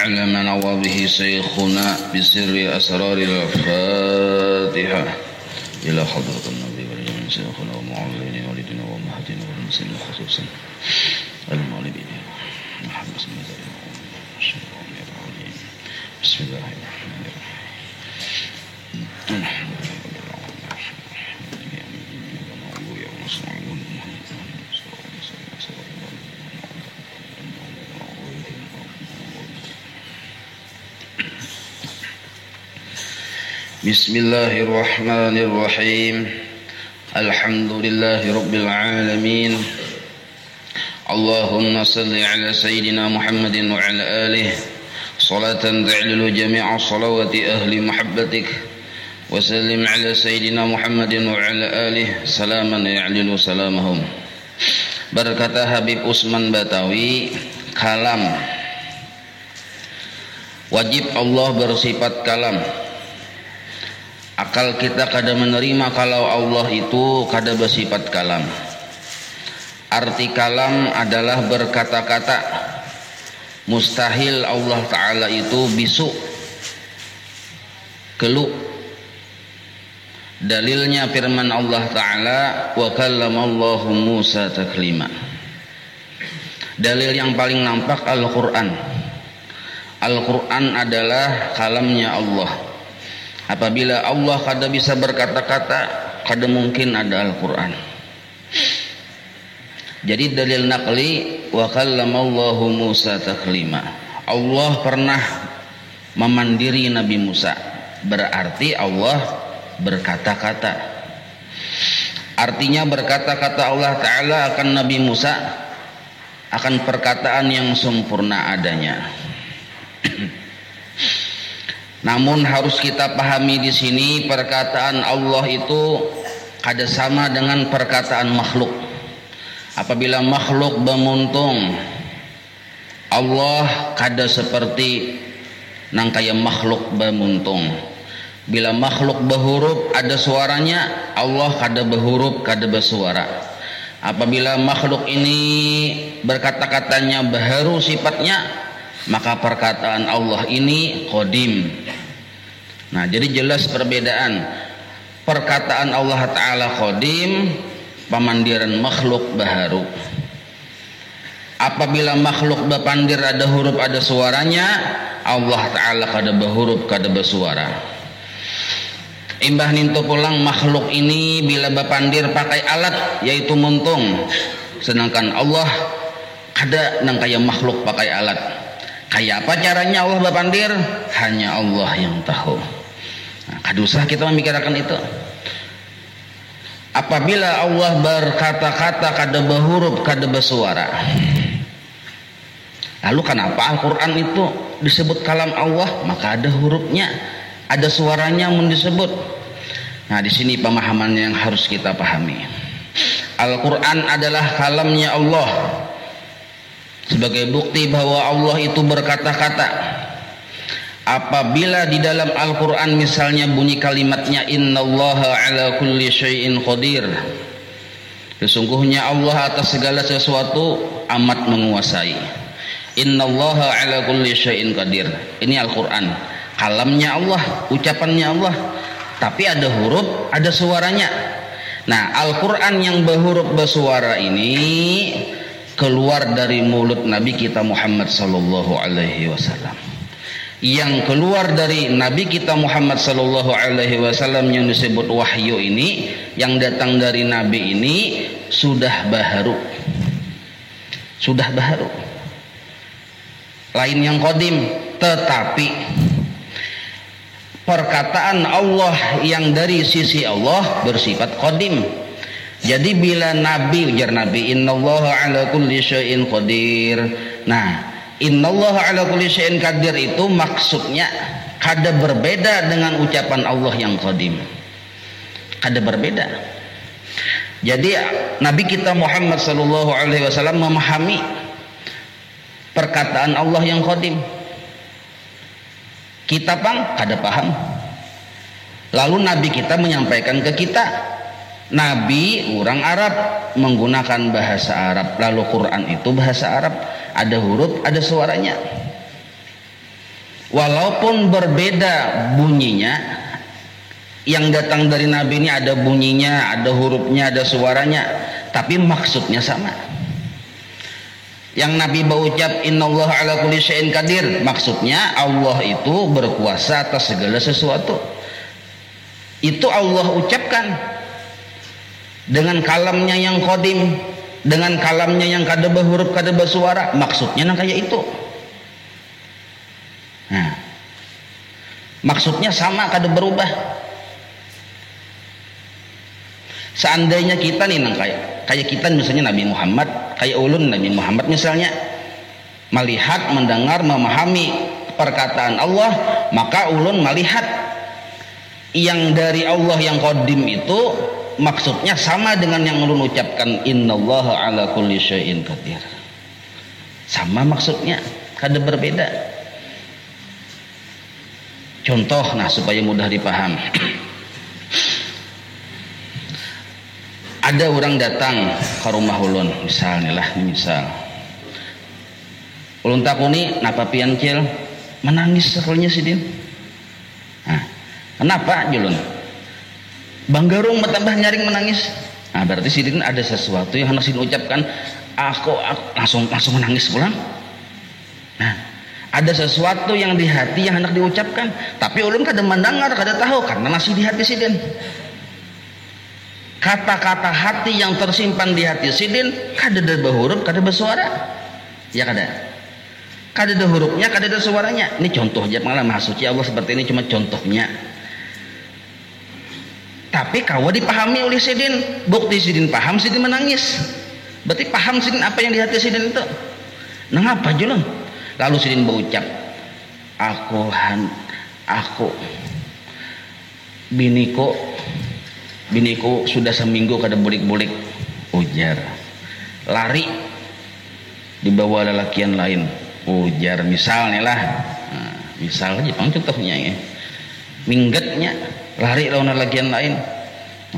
علمنا وبه شيخنا بسر أسرار الفاتحة إلى حضرة النبي والجميع شيخنا ومعلمنا والدنا ومهدنا والمسلمين خصوصا المولدين محمد بن بسم الله الرحمن الرحيم بسم الله الرحمن الرحيم الحمد لله رب العالمين اللهم صل على سيدنا محمد وعلى آله صلاة تعلل جميع صلوات أهل محبتك وسلم على سيدنا محمد وعلى آله سلاما يعلل سلامهم. Berkata Habib Usman Batawi, kalam wajib Allah bersifat kalam. Akal kita kada menerima kalau Allah itu kada bersifat kalam. Arti kalam adalah berkata-kata. Mustahil Allah Ta'ala itu bisu, keluh. Dalilnya firman Allah Ta'ala, wa kallamallahu Musa taklima. Dalil yang paling nampak Al-Quran. Al-Quran adalah kalamnya Allah. Apabila Allah kada bisa berkata-kata, kada mungkin ada Al-Quran. Jadi dalil naqli, wa kallamallahu Musa taklima. Allah pernah memandiri Nabi Musa, berarti Allah berkata-kata. Artinya berkata-kata Allah Ta'ala akan Nabi Musa akan perkataan yang sempurna adanya. Namun harus kita pahami di sini perkataan Allah itu kada sama dengan perkataan makhluk. Apabila makhluk bermuntung, Allah kada seperti nang kaya makhluk bermuntung. Bila makhluk berhuruf ada suaranya, Allah kada berhuruf, kada bersuara. Apabila makhluk ini berkata-katanya baharu sifatnya, maka perkataan Allah ini qadim. Nah, jadi jelas perbedaan. Perkataan Allah Ta'ala qadim, pemandiran makhluk baharu. Apabila makhluk berpandir ada huruf ada suaranya, Allah Ta'ala kada berhuruf kada bersuara. Imbah nintu pulang makhluk ini bila berpandir pakai alat yaitu muntung, sedangkan Allah kada nang kaya makhluk pakai alat. Kayak apa caranya Allah berpandir? Hanya Allah yang tahu. Nah, kada usah kita memikirkan itu. Apabila Allah berkata-kata kada berhuruf kada bersuara, lalu kenapa Al-Quran itu disebut kalam Allah? Maka ada hurufnya, ada suaranya yang disebut. Nah, di sini pemahaman yang harus kita pahami. Al-Quran adalah kalamnya Allah. Sebagai bukti bahwa Allah itu berkata-kata. Apabila di dalam Al-Quran misalnya bunyi kalimatnya innallaha ala kulli syai'in qadir, sesungguhnya Allah atas segala sesuatu amat menguasai. Innallaha ala kulli syai'in qadir. Ini Al-Quran, kalamnya Allah, ucapannya Allah, tapi ada huruf ada suaranya. Nah, Al-Quran yang berhuruf bersuara ini keluar dari mulut Nabi kita Muhammad sallallahu alaihi wasallam. Yang keluar dari Nabi kita Muhammad sallallahu alaihi wasallam yang disebut wahyu ini, yang datang dari Nabi ini sudah baharu. Sudah baharu. Lain yang qadim, tetapi perkataan Allah yang dari sisi Allah bersifat qadim. Jadi bila Nabi, ujar Nabi, innallaha ala kulli syai'in qadir. Nah, innallaha ala kulli syai'in qadir itu maksudnya kada berbeda dengan ucapan Allah yang qadim. Kada berbeda. Jadi Nabi kita Muhammad sallallahu alaihi wasallam memahami perkataan Allah yang qadim. Kita pang kada paham. Lalu Nabi kita menyampaikan ke kita. Nabi orang Arab menggunakan bahasa Arab, lalu Quran itu bahasa Arab, ada huruf ada suaranya. walaupun berbeda bunyinya, yang datang dari Nabi ini ada bunyinya, ada hurufnya, ada suaranya, tapi maksudnya sama. Yang Nabi berucap innallaha ala kulli syai'in qadir, maksudnya Allah itu berkuasa atas segala sesuatu. Itu Allah ucapkan dengan kalamnya yang qadim, dengan kalamnya yang kada berhuruf kada bersuara, maksudnya nang kayak itu. Nah, maksudnya sama kada berubah. Seandainya kita nih nang kayak kita misalnya Nabi Muhammad, kayak ulun Nabi Muhammad misalnya melihat, mendengar, memahami perkataan Allah, maka ulun melihat yang dari Allah yang qadim itu maksudnya sama dengan yang ulun ucapkan innallaha ala kulli syai'in qadir. Sama maksudnya, kada berbeda. Contoh nah supaya mudah dipaham. Ada orang datang ke rumah ulun, misalnya lah, misal ulun takuni napa pian cil menangis sekelnya sidin. Nah, kenapa julun? Bang Garung bertambah nyaring menangis. Nah, berarti sidin ada sesuatu yang hendak sidin ucapkan, aku langsung menangis pulang. Nah, ada sesuatu yang di hati yang hendak diucapkan, tapi ulun kada mendengar, kada tahu karena masih di hati sidin. Kata-kata hati yang tersimpan di hati sidin kada ada berhuruf, kada bersuara. Ya kada. Kada ada hurufnya, kada ada suaranya. Ini contoh aja, malah Maha Suci Allah seperti ini cuma contohnya. Tapi kawa dipahami oleh sidin, bukti sidin paham, sidin menangis. Berarti paham sidin apa yang di hati sidin itu. Nah apa julun? Lalu sidin berucap, aku biniku sudah seminggu kada bulik-bulik, ujar. Lari dibawa lelakian lain, ujar. Misalnya lah, nah, misal aja contohnya ya. Minggatnya lari lawan lelakian lain.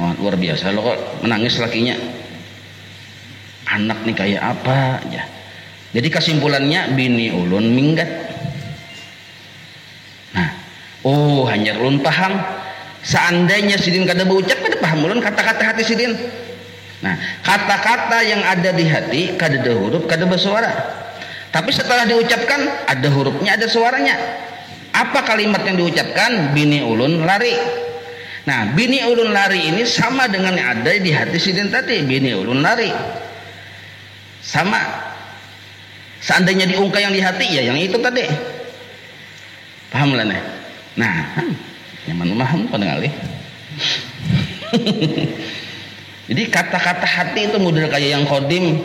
Oh, luar biasa loh kok menangis lakinya. Anak nih kayak apa ya. Jadi kesimpulannya bini ulun minggat. Nah, oh hanya ulun paham. Seandainya sidin kada berucap, kada paham ulun kata-kata hati sidin. Nah, kata-kata yang ada di hati kada ada huruf, kada bersuara. Tapi setelah diucapkan ada hurufnya, ada suaranya. Apa kalimat yang diucapkan? Bini ulun lari. Nah, bini ulun lari ini sama dengan yang ada di hati sidin tadi. Bini ulun lari. Sama. Seandainya diungkap yang di hati, ya yang itu tadi. Paham lah nih? Nah, nyaman memaham pada ngalih. Jadi kata-kata hati itu model kayak yang kodim,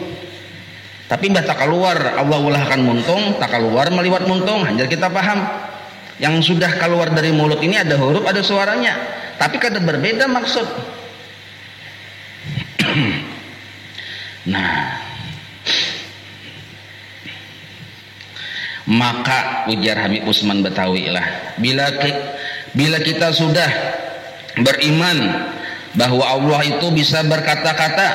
tapi mbah tak keluar Allah ulahkan muntung, tak keluar meliwat muntung, hanya kita paham. Yang sudah keluar dari mulut ini ada huruf, ada suaranya, tapi kada berbeda maksud. Nah, maka ujar Habib Usman Betawi lah, bila kita sudah beriman bahwa Allah itu bisa berkata-kata,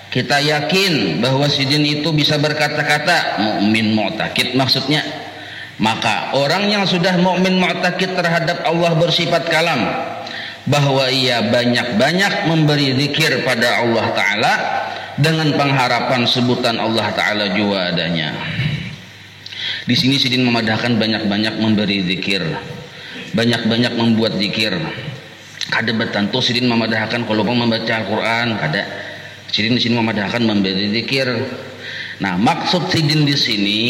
kita yakin bahwa sidin itu bisa berkata-kata, mukmin mu'takid maksudnya, maka orang yang sudah mukmin mu'takid terhadap Allah bersifat kalam, bahwa ia banyak-banyak memberi zikir pada Allah Ta'ala dengan pengharapan sebutan Allah Ta'ala juga adanya. Di sini sidin memadahkan banyak-banyak memberi zikir, banyak-banyak membuat zikir. Kada bertentu sidin memadahkan kalau membaca Al-Quran, kada. Sidin di sini memadahkan memberi zikir. Nah, maksud sidin di sini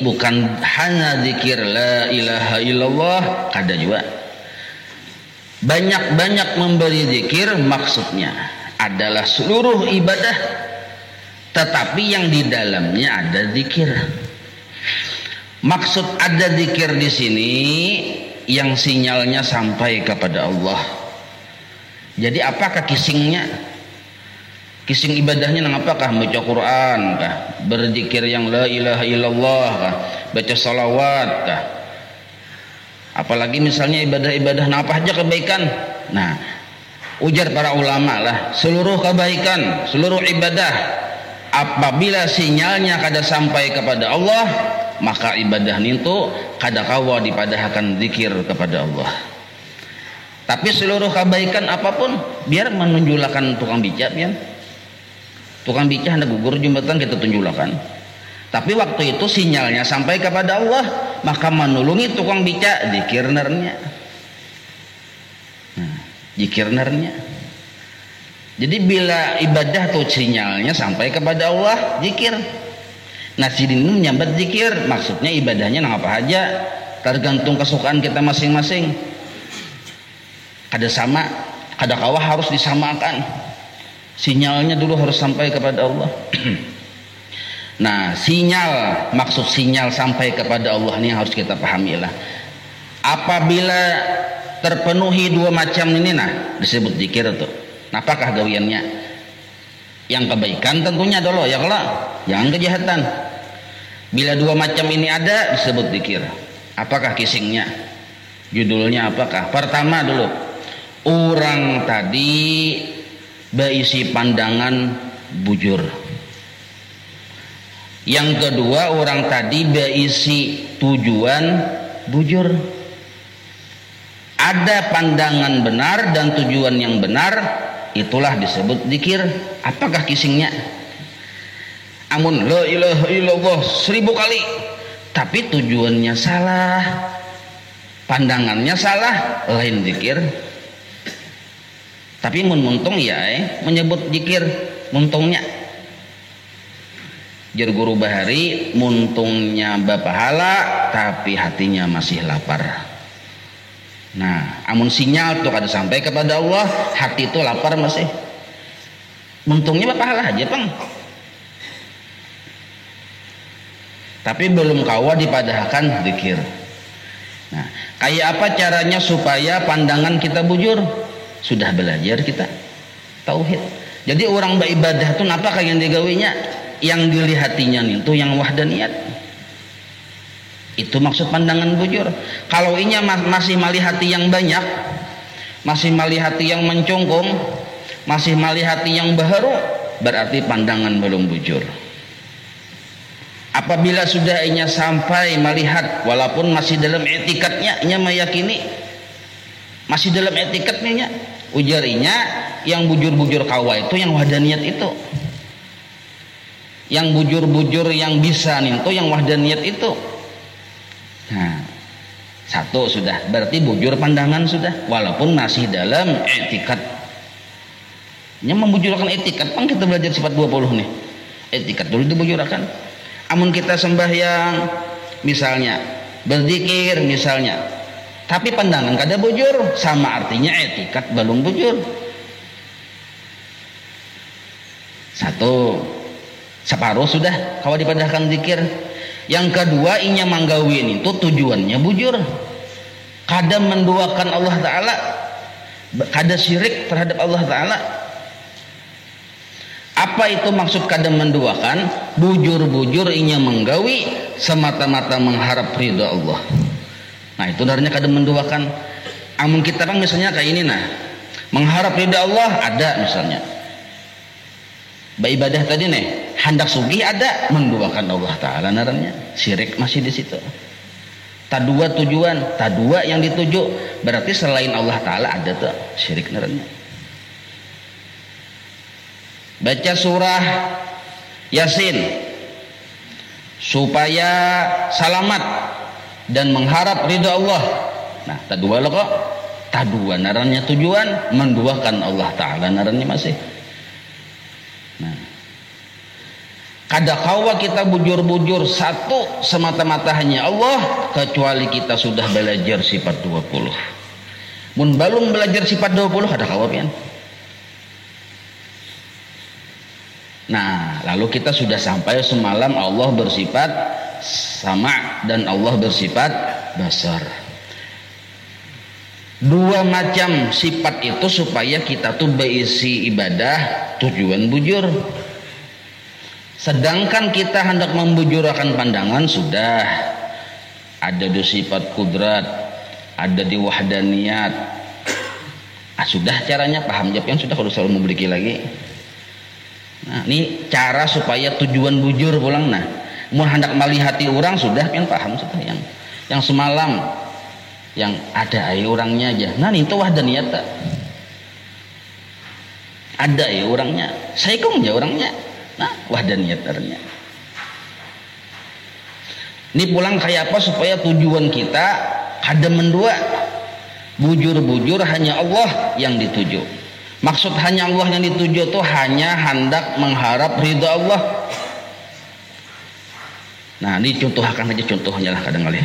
bukan hanya zikir la ilaha illallah, kada juga. Banyak-banyak memberi zikir maksudnya adalah seluruh ibadah, tetapi yang di dalamnya ada zikir. Maksud ada zikir di sini yang sinyalnya sampai kepada Allah. Jadi apakah kisingnya? Kising ibadahnya nang apakah? Baca Quran kah? Berzikir yang la ilaha illallah kah? Baca salawat kah? Apalagi misalnya ibadah-ibadah nang apa aja kebaikan. Nah, ujar para ulama lah, seluruh kebaikan, seluruh ibadah apabila sinyalnya kada sampai kepada Allah, maka ibadah itu kada kawa dipadahkan zikir kepada Allah. Tapi seluruh kebaikan apapun biar menunjulakan tukang bica pian. Tukang bica hendak gugur jembatan kita tunjulakan. Tapi waktu itu sinyalnya sampai kepada Allah, maka menulungi tukang bica zikir nernya. Nah, zikir nernya. Jadi bila ibadah tuh sinyalnya sampai kepada Allah, zikir. Nasidin menyambat zikir, maksudnya ibadahnya nang apa aja, tergantung kesukaan kita masing-masing. Kada sama, kada kawah harus disamakan. Sinyalnya dulu harus sampai kepada Allah. Nah, sinyal, maksud sinyal sampai kepada Allah ini harus kita pahami lah. Apabila terpenuhi dua macam ini, nah disebut zikir tuh. Nah, apakah gawiannya? Yang kebaikan tentunya dulu ya, kalau jangan kejahatan. Bila dua macam ini ada disebut zikir. Apakah kisingnya? Judulnya apakah? Pertama dulu, orang tadi berisi pandangan bujur. Yang kedua, orang tadi berisi tujuan bujur. Ada pandangan benar dan tujuan yang benar, itulah disebut zikir. Apakah kisingnya? Amun la ilaha illallah 1000 kali, tapi tujuannya salah, pandangannya salah, lain zikir. Tapi muntung ya menyebut zikir muntungnya. Jar guru Bahari, muntungnya bapahala tapi hatinya masih lapar. Nah, amun sinyal tuh kada sampai kepada Allah, hati itu lapar masih. Muntungnya bapahala aja, Bang. Tapi belum kawa dipadahkan zikir. Nah, kayak apa caranya supaya pandangan kita bujur? Sudah belajar kita tauhid. Jadi orang beribadah tuh apa kayak yang digawinya, yang dilihatinya itu yang wahdaniyat. Itu maksud pandangan bujur. Kalau inya masih malihati yang banyak, masih malihati yang mencungkung, masih malihati yang baharu, berarti pandangan belum bujur. Apabila sudah inya sampai melihat, walaupun masih dalam etikatnya, inya meyakini masih dalam etikatnya, ujarinya yang bujur-bujur kawa itu yang wahdaniyat itu, yang bujur-bujur yang bisa nih itu yang wahdaniyat itu. Nah, satu sudah berarti bujur pandangan sudah, walaupun masih dalam etikat. Nya membujurkan etikat, Bang, kita belajar sifat 20 nih. Etikat dulu dibujurkan. Amun kita sembahyang misalnya, berzikir misalnya, tapi pandangan kada bujur, sama artinya etikat belum bujur. Satu, separuh sudah kalau dipadahkan zikir. Yang kedua, inya manggawin itu tujuannya bujur, kada menduakan Allah Ta'ala, kada syirik terhadap Allah Ta'ala. Apa itu maksud kada menduakan? Bujur-bujur inya menggawi semata-mata mengharap ridha Allah. Nah, itu darinya kada menduakan. Amun kita kan misalnya kayak ini, nah mengharap ridha Allah ada misalnya, beribadah tadi nih hendak sugih ada, menduakan Allah Ta'ala naranya, syirik masih di situ. Tadua tujuan, tadua yang dituju, berarti selain Allah Ta'ala ada tuh syirik naranya. Baca surah Yasin supaya selamat dan mengharap ridha Allah. Nah, tadua lo kok, tadua naranya tujuan menduakan Allah Ta'ala naranya masih. Nah, kada kawa kita bujur-bujur satu semata-mata hanya Allah, kecuali kita sudah belajar sifat 20. Mun belum belajar sifat 20 kada kawa pian. Nah, lalu kita sudah sampai semalam Allah bersifat sama dan Allah bersifat basar. Dua macam sifat itu supaya kita tuh berisi ibadah tujuan bujur. Sedangkan kita hendak membujurkan pandangan sudah ada di sifat kudrat, ada di wahdaniyat. Sudah caranya paham jawab yang sudah, kalau selalu memiliki lagi. Nah, ini cara supaya tujuan bujur pulang. Nah, Mun hendak malihati orang sudah pian paham sudah yang semalam yang ada orangnya aja. Nah itu wahdaniyat tak? Ada orangnya. Saya kong aja orangnya. Nah wahdaniyat ternyata. Ini pulang kayak apa supaya tujuan kita kada mendua. Bujur-bujur hanya Allah yang dituju. Maksud hanya Allah yang dituju itu hanya hendak mengharap ridha Allah. Nah ini contohkan aja contohnya lah kadang kali.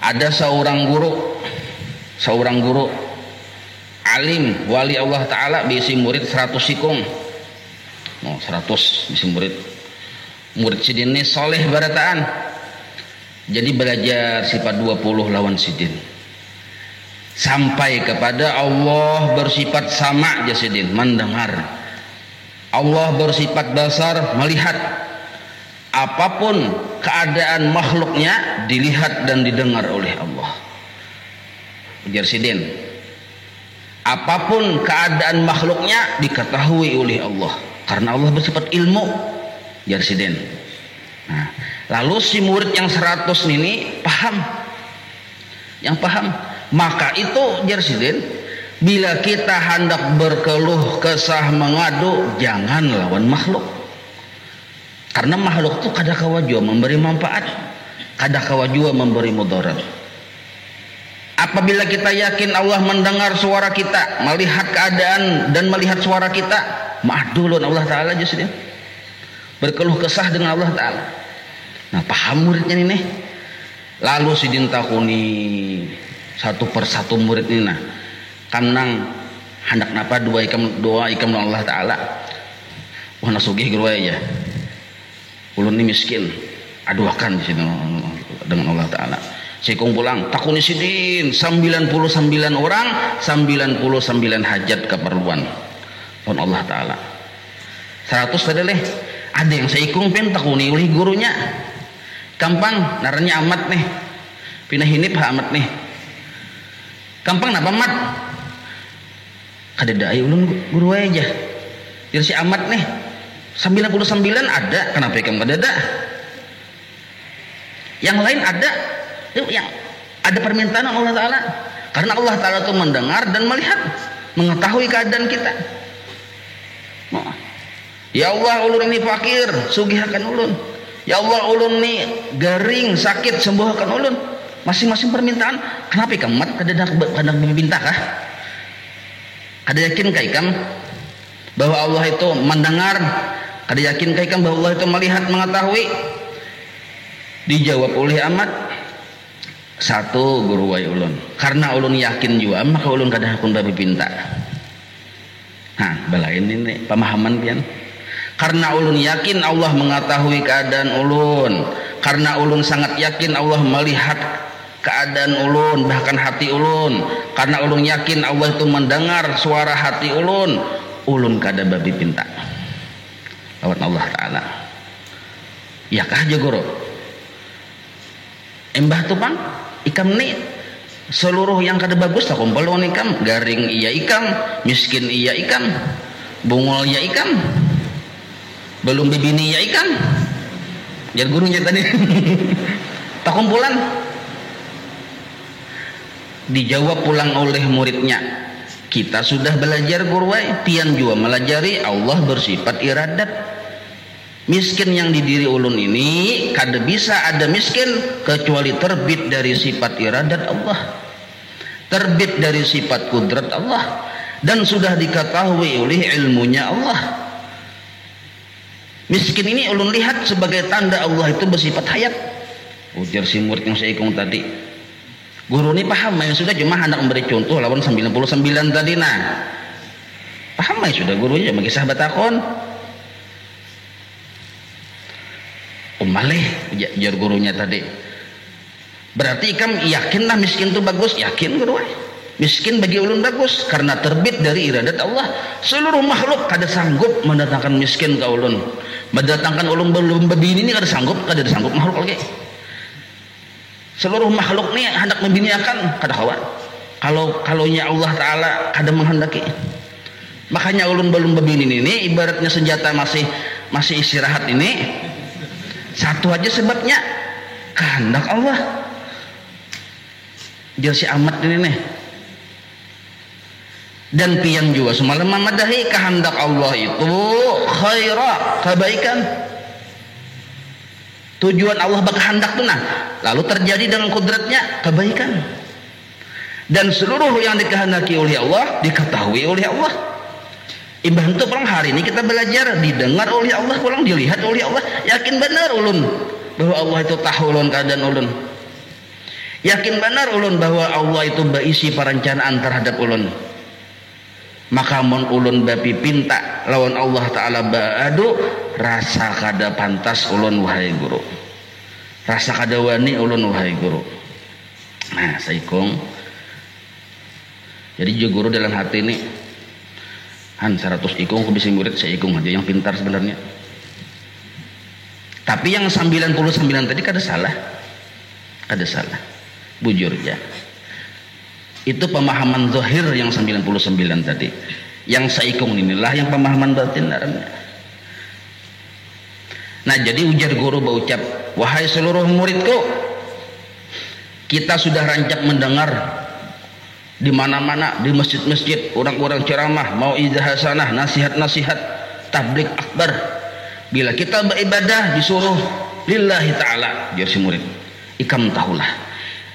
Ada seorang guru alim wali Allah Ta'ala bisi murid 100 sikung. 100 bisi murid sidin ini soleh barataan. Jadi belajar sifat 20 lawan sidin. Sampai kepada Allah bersifat sama jasidin, mendengar. Allah bersifat basar, melihat. Apapun keadaan makhluknya dilihat dan didengar oleh Allah. Jasidin. Apapun keadaan makhluknya diketahui oleh Allah. Karena Allah bersifat ilmu. Jasidin. Nah, lalu si murid yang 100 ini paham. Yang paham. Maka itu Jersilin, bila kita hendak berkeluh kesah mengadu, jangan lawan makhluk. Karena makhluk itu kada kawa jua memberi manfaat, kada kawa jua memberi mudarat. Apabila kita yakin Allah mendengar suara kita, melihat keadaan dan melihat suara kita, ma'adu lawan Allah Ta'ala Jersilin. Berkeluh kesah dengan Allah Ta'ala. Nah paham muridnya ini. Lalu sidin takuni satu persatu murid ini nah kanang hendak napa doa ikam Allah Ta'ala wah nasugih guru aja ulun ini miskin aduakan di sini dengan Allah Ta'ala sikung pulang takuni sidin 99 orang 99 hajat keperluan pun Allah Ta'ala 100 tadi leh ada yang seikung pen takuni oleh gurunya gampang naranya amat nih pindah hinip amat nih gampang napa mat kada dai ulun guru aja jadi si amat nih 99 ada kenapa kamu kada ada yang lain ada yang ada permintaan Allah Ta'ala karena Allah Ta'ala itu mendengar dan melihat mengetahui keadaan kita. Ya Allah ulun ini fakir sugihkan ulun. Ya Allah ulun ini garing sakit sembuhkan ulun. Masing-masing permintaan kenapa ikam mat kada meminta kah? Kada yakin kah ikam bahwa Allah itu mendengar? Kada yakin kah ikam bahwa Allah itu melihat mengetahui? Dijawab oleh amat satu guru wai ulun karena ulun yakin juga maka ulun kada hakun babi pinta. Nah balain ini pemahaman pian karena ulun yakin Allah mengetahui keadaan ulun karena ulun sangat yakin Allah melihat keadaan ulun bahkan hati ulun karena ulun yakin Allah itu mendengar suara hati ulun kada babi pinta lawan Allah Ta'ala ya kah jagoro embah tu pang ikam ni seluruh yang kada bagus tak kumpul lawan ikam garing iya ikam miskin iya ikam bungol iya ikam belum bibini iya ikam jar gurunya tadi tak kumpulan. Dijawab pulang oleh muridnya kita sudah belajar gurwai pian juga melajari Allah bersifat iradat miskin yang di diri ulun ini kada bisa ada miskin kecuali terbit dari sifat iradat Allah terbit dari sifat kudrat Allah dan sudah diketahui oleh ilmunya Allah miskin ini ulun lihat sebagai tanda Allah itu bersifat hayat ujar si murid yang saya ikung tadi. Guru ini paham yang sudah cuma hendak memberi contoh lawan 99 tadi nah. Paham ya sudah gurunya bagi sahabat takon. Malih jar gurunya tadi. Berarti kamu yakinlah miskin itu bagus, yakin guru. Miskin bagi ulun bagus karena terbit dari iradat Allah. Seluruh makhluk kada sanggup mendatangkan miskin ke ulun. Mendatangkan ulun belum begini ini kada sanggup makhluk lagi. Seluruh makhluk ni hendak membiniakan kada kawan. Kalaunya Allah Ta'ala kada menghendaki. Makanya ulun belum begini ini ibaratnya senjata masih istirahat ini Satu aja sebabnya kehendak Allah. Dia si amat ini nih. Dan pian juga semalam memadahi kehendak Allah itu khaira, kebaikan. Tujuan Allah berkehendak itu nah, lalu terjadi dengan kudratnya kebaikan. Dan seluruh yang dikehendaki oleh Allah diketahui oleh Allah. Imbah itu pulang hari ini kita belajar, didengar oleh Allah, pulang dilihat oleh Allah. Yakin benar ulun bahwa Allah itu tahu ulun keadaan ulun. Yakin benar ulun bahwa Allah itu berisi perencanaan terhadap ulun. Maka mun ulun bapi pinta lawan Allah Ta'ala baadu, rasa kada pantas ulun wahai guru, rasa kada wani ulun wahai guru. Nah saikung, jadi juga guru dalam hati ini han 100 ikung aku bisa murid, saya ikung aja yang pintar sebenarnya. Tapi yang 99 tadi kada salah, bujur ya. Itu pemahaman zahir yang 99 tadi. Yang saikung inilah yang pemahaman batin. Nah jadi ujar guru berucap, wahai seluruh muridku, kita sudah rancak mendengar di mana-mana, di masjid-masjid orang-orang ceramah, mau hasanah, nasihat-nasihat, tabligh akbar. Bila kita beribadah disuruh lillahi ta'ala, jar si murid, ikam tahulah,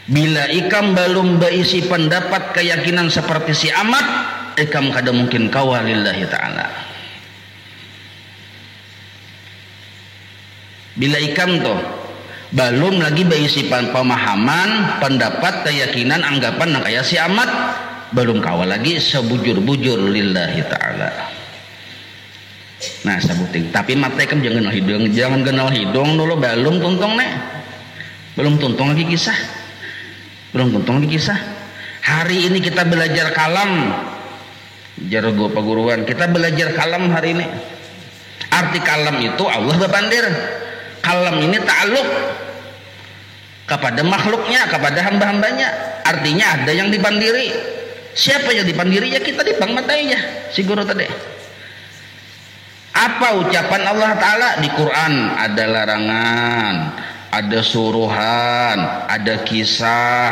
bila ikam belum berisi pendapat keyakinan seperti si amat, ikam kada mungkin kawal lillahi ta'ala. Bila ikam toh belum lagi berisi pemahaman, pendapat, keyakinan, anggapan yang kayak si amat, belum kawal lagi sebujur-bujur lillahi ta'ala. Nah sebuting, tapi mata ikam jangan kenal hidung dulu, belum tuntung nih, belum tuntung lagi kisah. Hari ini kita belajar kalam, jago peguruan, kita belajar kalam hari ini. Arti kalam itu Allah berpandir. Kalam ini ta'aluk kepada makhluknya, kepada hamba-hambanya. Artinya ada yang dipandiri. Siapa yang dipandiri? Ya kita dipang matanya si guru tadi. Apa ucapan Allah Ta'ala di Quran? Ada larangan, ada suruhan, ada kisah,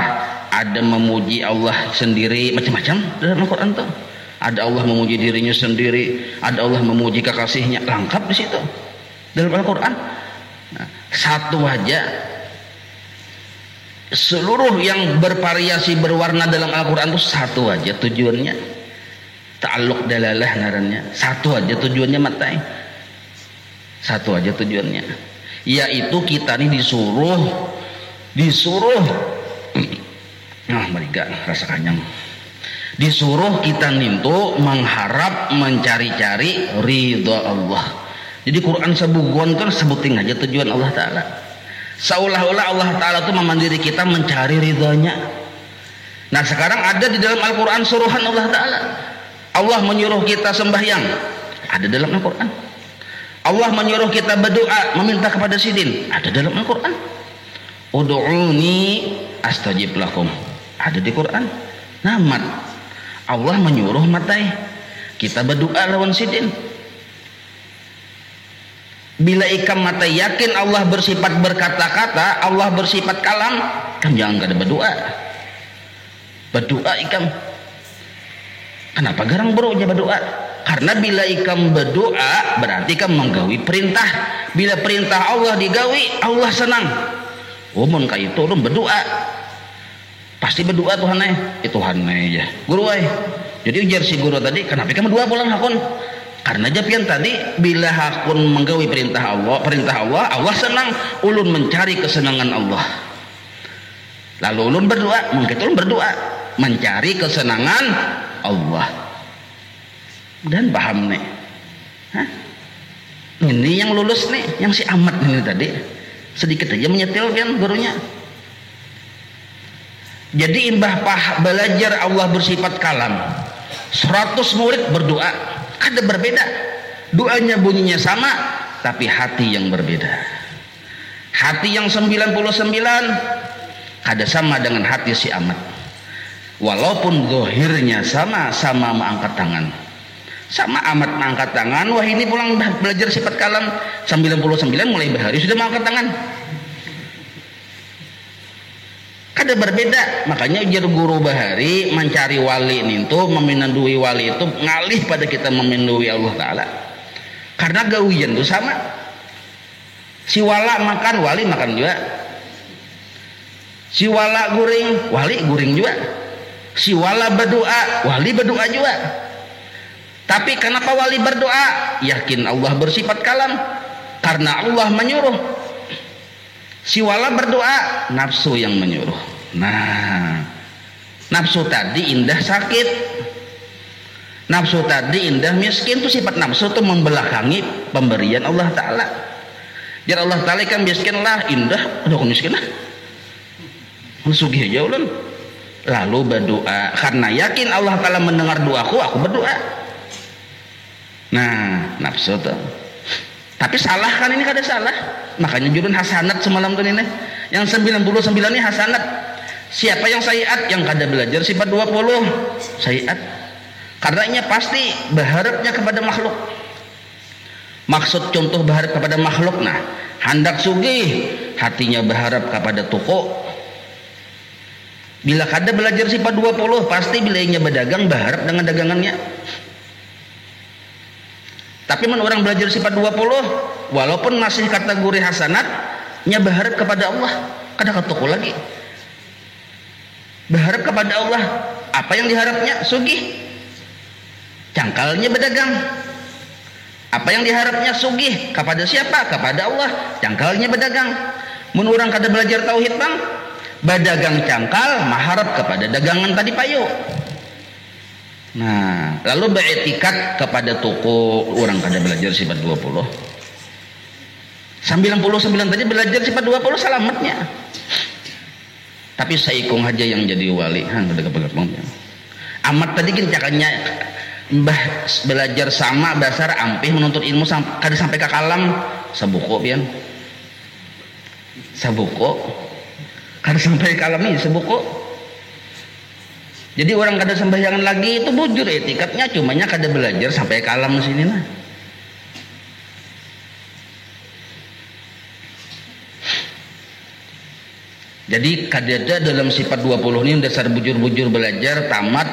ada memuji Allah sendiri, macam-macam dalam Al-Quran tuh. Ada Allah memuji dirinya sendiri, ada Allah memuji kekasihnya, lengkap di situ dalam Al-Quran. Nah, satu aja, seluruh yang bervariasi berwarna dalam Al-Quran itu satu aja tujuannya, ta'alluq dalalah ngarannya, satu aja tujuannya matai, satu aja tujuannya, yaitu kita ini disuruh mereka rasa kanyang, disuruh kita nintu mengharap, mencari-cari ridha Allah. Jadi Quran sebuguan kan sebutin aja tujuan Allah Ta'ala, seolah-olah Allah Ta'ala itu memandiri kita mencari ridhanya. Nah sekarang ada di dalam Al-Quran suruhan Allah Ta'ala. Allah menyuruh kita sembahyang, ada dalam Al-Quran. Allah menyuruh kita berdoa, meminta kepada sidin, ada dalam Al-Quran. Ud'uni astajib lakum, ada di Quran. Namat Allah menyuruh matai kita berdoa lawan sidin. Bila ikam mata yakin Allah bersifat berkata-kata, Allah bersifat kalam, kan jangan kada berdoa ikam. Kenapa garang bro aja berdoa? Karena bila ikam berdoa berarti ikam menggawi perintah. Bila perintah Allah digawi, Allah senang. Mun ka itu lu berdoa, pasti berdoa Tuhannya, Tuhannya ya guru ay. Jadi ujar si guru tadi, kenapa ikam berdoa pulang hakun? Karena japian tadi, bila hakun menggawi perintah Allah, Allah senang. Ulun mencari kesenangan Allah, lalu ulun berdoa, mungkin ulun berdoa mencari kesenangan Allah. Dan paham nih, ini yang lulus nih, yang si amat ini tadi sedikit aja menyetil kan gurunya. Jadi imbah belajar Allah bersifat kalam, 100 murid berdoa, kada berbeda, doanya bunyinya sama, tapi hati yang berbeda. Hati yang 99 kada sama dengan hati si amat. Walaupun zahirnya sama-sama mengangkat tangan, sama amat mengangkat tangan. Wah ini pulang belajar sifat kalam 99 mulai bahari sudah mengangkat tangan. Kada berbeda, makanya ujar guru bahari mencari wali itu, meminandui wali itu ngalih pada kita meminandui Allah Ta'ala. Karena gawian itu sama. Si wala makan, wali makan juga. Si wala guring, wali guring juga. Si wala berdoa, wali berdoa juga. Tapi kenapa wali berdoa? Yakin Allah bersifat kalam. Karena Allah menyuruh. Si wala berdoa, nafsu yang menyuruh. Nah, nafsu tadi indah sakit. Nafsu tadi indah miskin. Itu sifat nafsu itu membelakangi pemberian Allah Ta'ala. Jadi Allah Ta'ala kan miskin lah, indah, udah aku miskin lah. Sugih aja ulun. Lalu berdoa. Karena yakin Allah Ta'ala mendengar doaku, aku berdoa. Nah, nafsu tuh. Tapi salah kan ini, kada salah. Makanya judul hasanat semalam kan ini. Yang 99 ini hasanat. Siapa yang sayiat? Yang kada belajar sifat 20 sayiat. Karenanya pasti berharapnya kepada makhluk. Maksud contoh berharap kepada makhluk, nah hendak sugih hatinya berharap kepada toko. Bila kada belajar sifat 20 pasti bilainya berdagang berharap dengan dagangannya. Tapi men orang belajar sifat 20 walaupun masih kategori hasanat nya berharap kepada Allah, kada ke toko lagi. Berharap kepada Allah, apa yang diharapnya? Sugih. Cangkalnya berdagang. Apa yang diharapnya? Sugih. Kepada siapa? Kepada Allah. Cangkalnya berdagang. Mun urang kada belajar tauhid bang, berdagang cangkal maharap kepada dagangan tadi payu. Nah, lalu beretikat kepada toko, orang kada belajar sifat 20. 99 tadi belajar sifat 20 selamatnya. Tapi saikung aja yang jadi wali. Amat tadi kan cakanya mbah belajar sama dasar ampih menuntut ilmu kada sampai ke kalam sabuko pian. Sabuko kada sampai kalam ini sabuko. Jadi orang kada sembayangan lagi itu bujur etikatnya, cumanya kada belajar sampai ke alam sini nah. Jadi kada dalam sifat 20 ini dasar bujur-bujur belajar tamat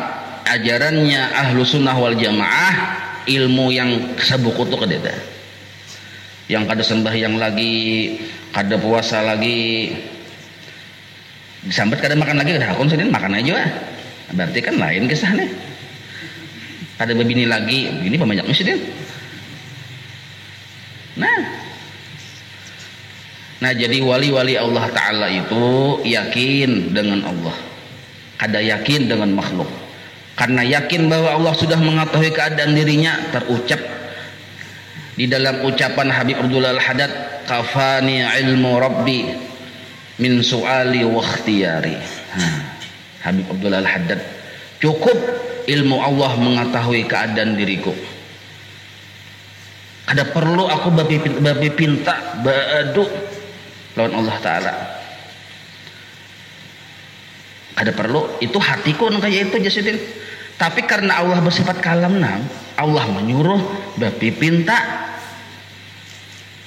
ajarannya ahlu sunnah wal jamaah, ilmu yang sabuku itu kada. Yang kada sembahyang lagi, kada puasa lagi, disambat kada makan lagi, kada hakun sini makan aja. Berarti kan lain kisahnya. Ada begini lagi, begini pemanjak masjid. Nah jadi wali-wali Allah Ta'ala itu yakin dengan Allah, kada yakin dengan makhluk. Karena yakin bahwa Allah sudah mengetahui keadaan dirinya, terucap di dalam ucapan Habib Abdullah Al-Haddad, kafani ilmu rabbi min su'ali wa ikhtiyari. Habib Abdullah Al-Haddad, cukup ilmu Allah mengetahui keadaan diriku, ada perlu aku babi pinta badu lawan Allah Ta'ala, ada perlu itu hatiku kayak itu jasidin. Tapi karena Allah bersifat kalam nang, Allah menyuruh babi pinta.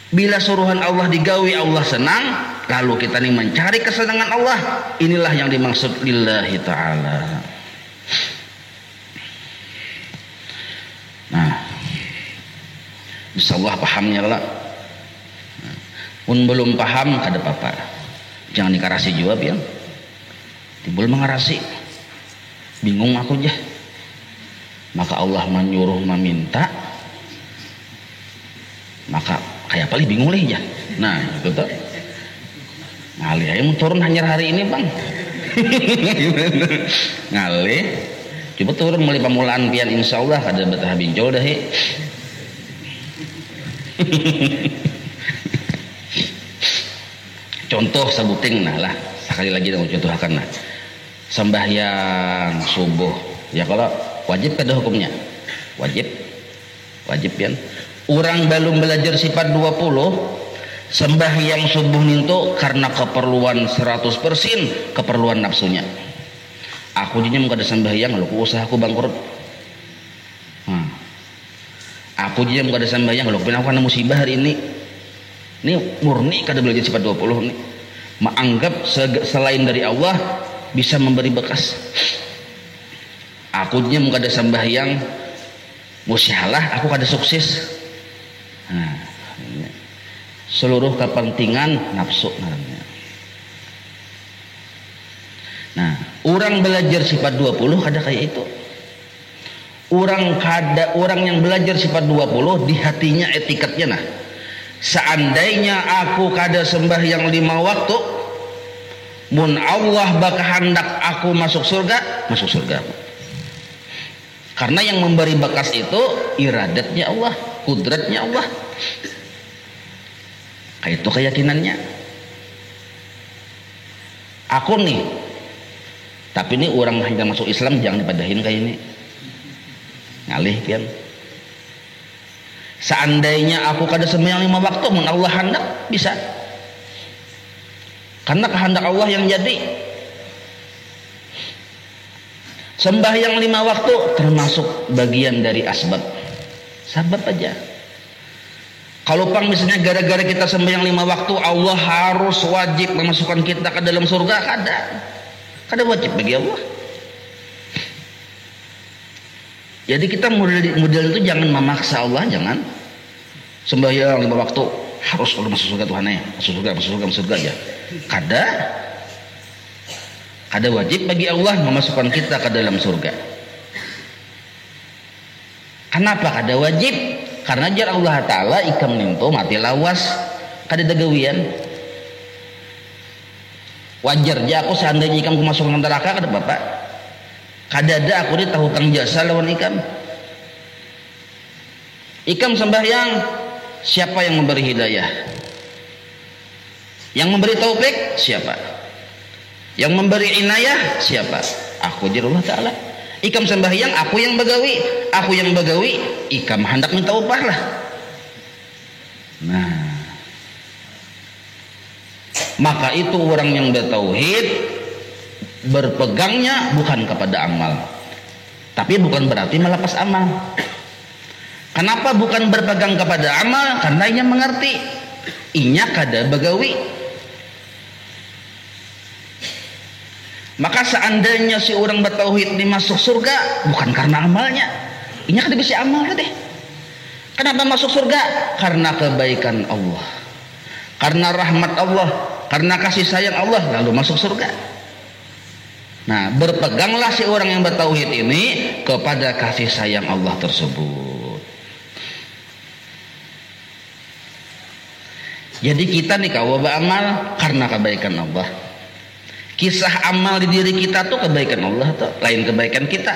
Bila suruhan Allah digawi Allah senang, lalu kita nih mencari kesenangan Allah. Inilah yang dimaksud lillahi ta'ala. Nah, insyaallah pahamnya lah. Pun belum paham kada apa-apa, jangan dikarasi jawab ya. Timbul mengarasi, bingung aku aja. Maka Allah menyuruh meminta, maka kayak paling bingung leh ya. Nah itu tuh ngalih aja mau turun hanya hari ini bang. Ngalih coba turun mulai pemulaan pian insyaallah kada betah binjol dah. Contoh sabuting nah lah sekali lagi dong contoh akan nah sembahyang subuh ya, kalau wajib kada hukumnya wajib kan. Orang belum belajar sifat 20 sembahyang subuh itu karena keperluan 100% keperluan nafsunya. Aku jinya mau kada sembahyang lalu usaha aku bangkrut. Aku dia muka ada sembahyang, kalau aku kena musibah hari ini. Ini murni kada belajar sifat 20 nih. Menganggap selain dari Allah bisa memberi bekas. Aku dia muka ada sembahyang, musyalah aku kada sukses. Nah, seluruh kepentingan nafsu namanya. Nah, orang belajar sifat 20 kada kayak itu. Orang yang belajar sifat 20 di hatinya etikatnya, nah seandainya aku kada sembahyang 5 waktu, mun Allah baka hendak aku masuk surga, masuk surga. Karena yang memberi bekas itu iradatnya Allah, kudratnya Allah. Kayak itu keyakinannya. Aku nih, tapi ini orang hanya masuk Islam jangan dipadahin kayak ini. Ngalih kan. Seandainya aku kada sembahyang 5 waktu, mun Allah hendak bisa. Karena kehendak Allah yang jadi. Sembahyang 5 waktu termasuk bagian dari asbab. Sabab aja. Kalau pang misalnya gara-gara kita sembahyang 5 waktu Allah harus wajib memasukkan kita ke dalam surga, kada wajib bagi Allah. Jadi kita model itu jangan memaksa Allah, jangan sembahyang 5 waktu harus kalau masuk surga Tuhan ya, masuk surga aja. Kada wajib bagi Allah memasukkan kita ke dalam surga. Kenapa kada wajib? Karena jar Allah Ta'ala ikam ninto mati lawas kada dagawian. Wajar aja aku seandainya ikam ku masuk neraka kada bapak. Kada ada aku ni tahu hutang jasa lawan ikam. Ikam sembahyang, siapa yang memberi hidayah? Yang memberi taufik siapa? Yang memberi inayah siapa? Aku jar Allah Ta'ala. Ikam sembahyang, aku yang bagawi, ikam hendak minta upah lah. Nah, maka itu orang yang bertauhid berpegangnya bukan kepada amal, tapi bukan berarti melepas amal. Kenapa bukan berpegang kepada amal? Karena ia mengerti inya kada bagawi. Maka seandainya si orang bertauhid dimasuk surga bukan karena amalnya, inya kada bisa amal deh. Kenapa masuk surga? Karena kebaikan Allah, karena rahmat Allah, karena kasih sayang Allah, lalu masuk surga. Nah, berpeganglah si orang yang bertauhid ini kepada kasih sayang Allah tersebut. Jadi kita nih kawa beramal karena kebaikan Allah. Kisah amal di diri kita tuh kebaikan Allah tuh, lain kebaikan kita.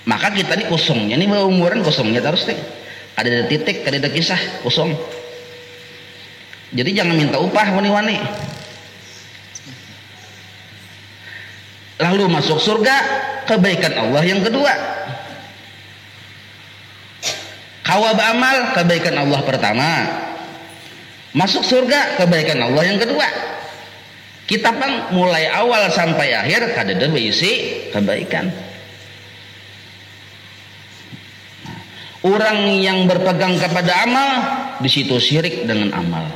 Maka kita nih kosongnya nih umuran kosongnya terus nih. Ada titik, ada kisah kosong. Jadi jangan minta upah wani-wani. Lalu masuk surga, kebaikan Allah yang kedua. Kawa beramal, kebaikan Allah pertama. Masuk surga, kebaikan Allah yang kedua. Kita pang mulai awal sampai akhir kada ada berisi kebaikan. Orang yang berpegang kepada amal di situ syirik dengan amal.